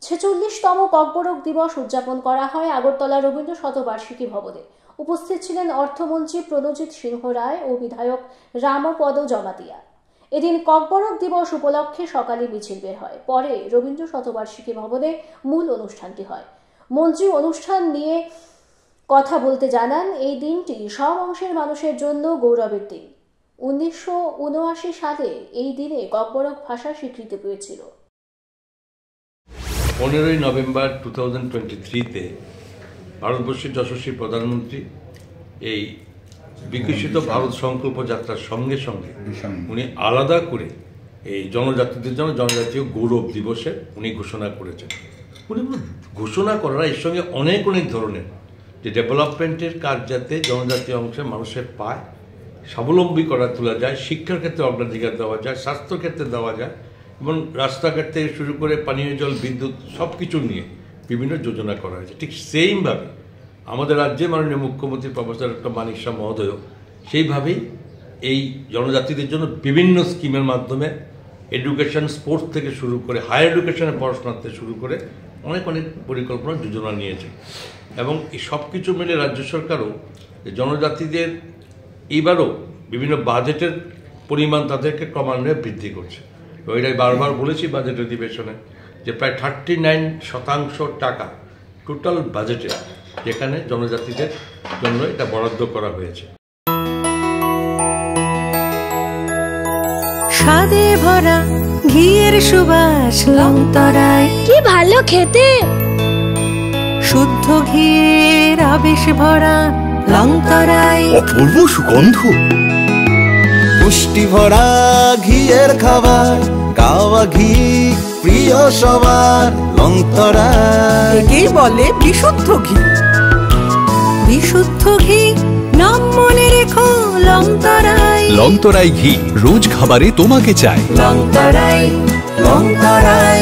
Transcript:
ছেচল্লিশতম ককবরক দিবস উদযাপন করা হয় আগরতলা রবীন্দ্র শতবার্ষিকী ভবনে। উপস্থিত ছিলেন অর্থমন্ত্রী প্রণজিৎ সিংহ রায় ও বিধায়ক রামপদ জমাতিয়া। এদিন ককবরক দিবস উপলক্ষে সকালে মিছিল বের হয়, পরে রবীন্দ্র শতবার্ষিকী ভবনে মূল অনুষ্ঠানটি হয়। মন্ত্রী অনুষ্ঠান নিয়ে কথা বলতে জানান, এই দিনটি সব অংশের মানুষের জন্য গৌরবের দিন। 1979 সালে এই দিনে ককবরক ভাষা স্বীকৃতি পেয়েছিল। 15 নভেম্বর 2023-তে ভারতবর্ষের যশস্বী প্রধানমন্ত্রী এই বিকশিত ভারত সংকল্প যাত্রার সঙ্গে সঙ্গে উনি আলাদা করে এই জনজাতিদের জন্য জনজাতীয় গৌরব দিবসে উনি ঘোষণা করেছেন। উনি ঘোষণা করার এর সঙ্গে অনেক ধরনের যে ডেভেলপমেন্টের কাজ যাতে জনজাতীয় অংশের মানুষের পায়, স্বাবলম্বী করা তোলা যায়, শিক্ষার ক্ষেত্রে অগ্রাধিকার দেওয়া যায়, স্বাস্থ্য ক্ষেত্রে দেওয়া যায়, এবং রাস্তাঘাট থেকে শুরু করে পানীয় জল, বিদ্যুৎ সব কিছু নিয়ে বিভিন্ন যোজনা করা হয়েছে। ঠিক সেইমভাবে আমাদের রাজ্যে মাননীয় মুখ্যমন্ত্রী প্রফেসর ডক্টর মানিক শাহ মহোদয় সেইভাবেই এই জনজাতিদের জন্য বিভিন্ন স্কিমের মাধ্যমে এডুকেশন, স্পোর্টস থেকে শুরু করে হায়ার এডুকেশনের পড়াশোনা থেকে শুরু করে অনেক পরিকল্পনা যোজনা নিয়েছে। এবং এই সব কিছু মিলে রাজ্য সরকারও জনজাতিদের এইবারও বিভিন্ন বাজেটের পরিমাণ তাদেরকে ক্রমান্বয়ে বৃদ্ধি করছে। এটাই বারবার বলেছি বাজেট অধিবেশনে যে প্রায় 39% টাকা টোটাল বাজেটে যেখানে জনজাতিদের জন্য এটা বরাদ্দ করা হয়েছে। স্বাদে ভরা ঘিয়ের সুবাস লংতরায়, কি ভালো খেতে। শুদ্ধ ঘিয়ের আবেশ ভরা লংতরায়, অপূর্ব সুগন্ধ। পুষ্টি ভরা ঘিয়ের খাবার, গাওয়া ঘি প্রিয় সবার লংতরায়। একেই বলে বিশুদ্ধ ঘি। বিশুদ্ধ ঘি নাম মনে রেখো লংতরায়। লংতরাই ঘি রোজ খাবারে তোমাকে চাই। লংতরাই, লংতরাই।